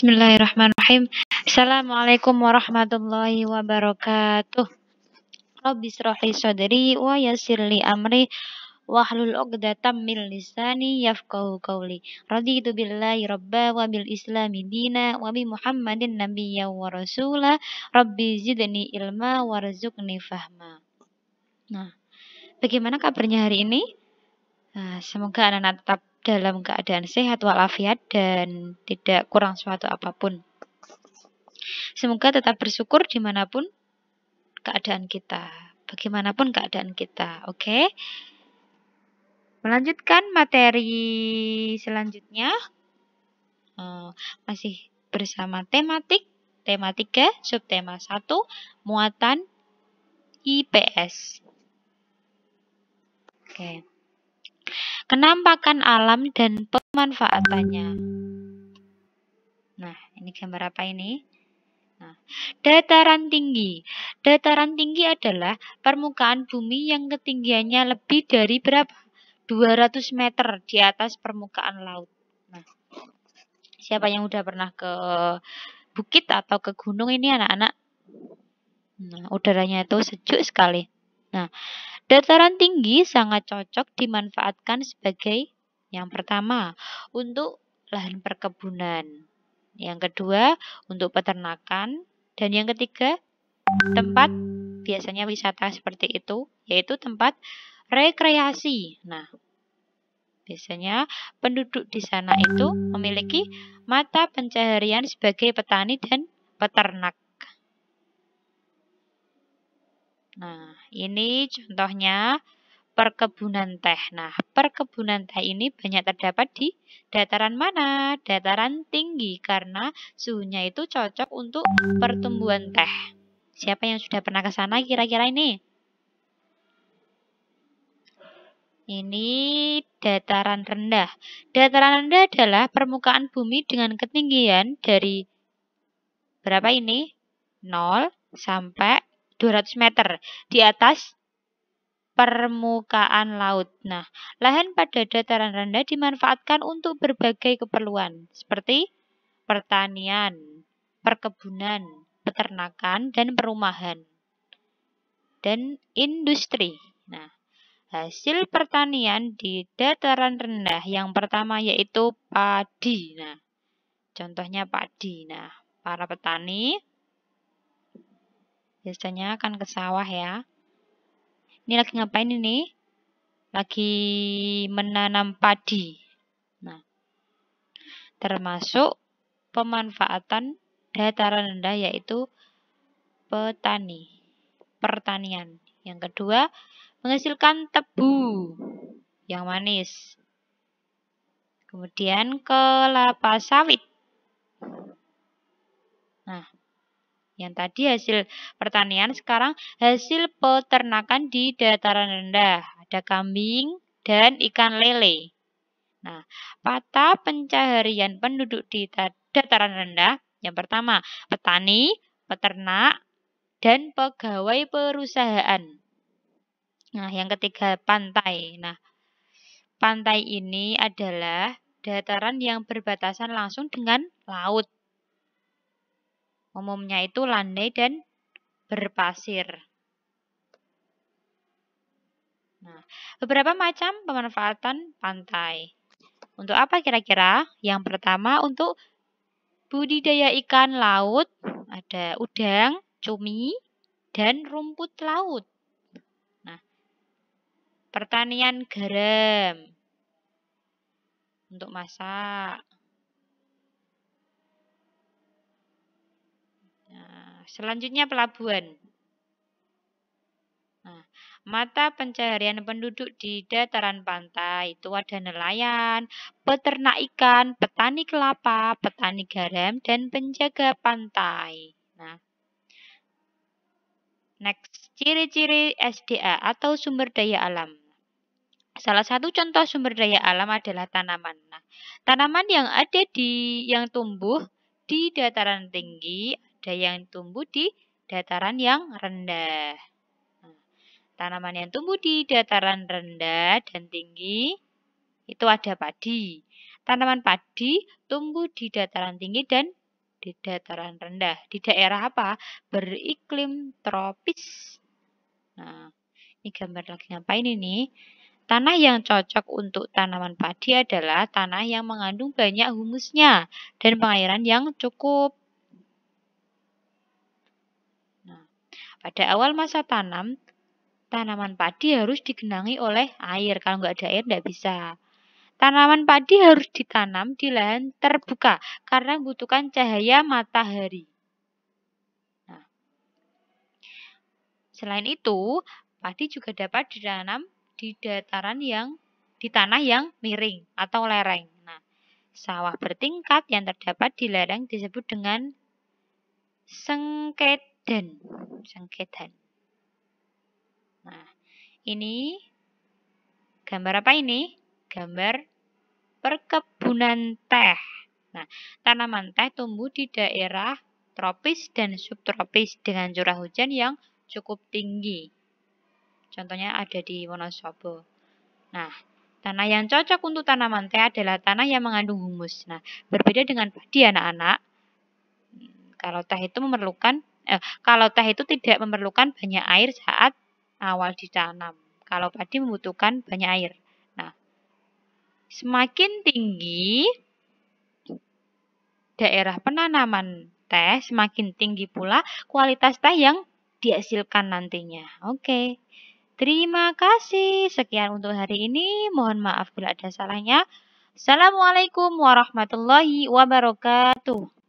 Bismillahirrahmanirrahim. Assalamualaikum warahmatullahi wabarakatuh. Rabbi shrah li sadri wa yassir li amri wahlul 'uqdatam min lisani yafqahu qawli. Raditu billahi rabba wa bil islami dina wa bi Muhammadin nabiyya wa rasula. Rabbi zidni ilma warzuqni fahma. Nah, bagaimana kabarnya hari ini? Semoga anak-anak tetap dalam keadaan sehat walafiat dan tidak kurang suatu apapun. Semoga tetap bersyukur dimanapun keadaan kita, bagaimanapun keadaan kita. Oke? Melanjutkan materi selanjutnya, masih bersama tema 3, subtema 1, muatan IPS. Oke. Kenampakan alam dan pemanfaatannya. Nah, ini gambar apa ini? Nah, dataran tinggi. Dataran tinggi adalah permukaan bumi yang ketinggiannya lebih dari berapa? 200 meter di atas permukaan laut. Nah, siapa yang udah pernah ke bukit atau ke gunung ini anak-anak? Nah, udaranya itu sejuk sekali. Nah, dataran tinggi sangat cocok dimanfaatkan sebagai yang pertama untuk lahan perkebunan, yang kedua untuk peternakan, dan yang ketiga tempat biasanya wisata seperti itu, yaitu tempat rekreasi. Nah, biasanya penduduk di sana itu memiliki mata pencaharian sebagai petani dan peternak. Nah, ini contohnya perkebunan teh. Nah, perkebunan teh ini banyak terdapat di dataran mana? Dataran tinggi, karena suhunya itu cocok untuk pertumbuhan teh. Siapa yang sudah pernah ke sana kira-kira ini? Ini dataran rendah. Dataran rendah adalah permukaan bumi dengan ketinggian dari berapa ini? 0 sampai 200 meter di atas permukaan laut. Nah, lahan pada dataran rendah dimanfaatkan untuk berbagai keperluan seperti pertanian, perkebunan, peternakan, dan perumahan, dan industri. Nah, hasil pertanian di dataran rendah yang pertama yaitu padi. Nah, contohnya padi. Nah, para petani biasanya akan ke sawah ya. Ini lagi ngapain ini? Lagi menanam padi. Nah, termasuk pemanfaatan dataran rendah yaitu pertanian. Yang kedua, menghasilkan tebu yang manis. Kemudian kelapa sawit. Nah, yang tadi hasil pertanian, sekarang hasil peternakan di dataran rendah. Ada kambing dan ikan lele. Nah, mata pencaharian penduduk di dataran rendah, yang pertama, petani, peternak, dan pegawai perusahaan. Nah, yang ketiga, pantai. Nah, pantai ini adalah dataran yang berbatasan langsung dengan laut. Umumnya itu landai dan berpasir. Nah, beberapa macam pemanfaatan pantai. Untuk apa kira-kira? Yang pertama untuk budidaya ikan laut, ada udang, cumi, dan rumput laut. Nah, pertanian garam untuk masak. Nah, selanjutnya pelabuhan. Nah, mata pencaharian penduduk di dataran pantai itu ada nelayan, peternak ikan, petani kelapa, petani garam, dan penjaga pantai. Nah, next, ciri-ciri SDA atau sumber daya alam. Salah satu contoh sumber daya alam adalah tanaman. Nah, tanaman yang tumbuh di dataran tinggi, ada yang tumbuh di dataran yang rendah. Tanaman yang tumbuh di dataran rendah dan tinggi itu ada padi. Tanaman padi tumbuh di dataran tinggi dan di dataran rendah. Di daerah apa? Beriklim tropis. Nah, ini gambar lagi ngapain ini? Tanah yang cocok untuk tanaman padi adalah tanah yang mengandung banyak humusnya dan pengairan yang cukup. Nah, pada awal masa tanam, tanaman padi harus digenangi oleh air. Kalau nggak ada air, nggak bisa. Tanaman padi harus ditanam di lahan terbuka karena membutuhkan cahaya matahari. Nah, selain itu, padi juga dapat ditanam di tanah yang miring atau lereng. Nah, sawah bertingkat yang terdapat di lereng disebut dengan sengkedan. Nah, ini gambar apa ini? Gambar perkebunan teh. Nah, tanaman teh tumbuh di daerah tropis dan subtropis dengan curah hujan yang cukup tinggi. Contohnya ada di Wonosobo. Nah, tanah yang cocok untuk tanaman teh adalah tanah yang mengandung humus. Nah, berbeda dengan padi anak-anak. Kalau teh itu tidak memerlukan banyak air saat awal ditanam. Kalau padi membutuhkan banyak air. Nah, semakin tinggi daerah penanaman teh, semakin tinggi pula kualitas teh yang dihasilkan nantinya. Oke. Terima kasih. Sekian untuk hari ini. Mohon maaf bila ada salahnya. Assalamualaikum warahmatullahi wabarakatuh.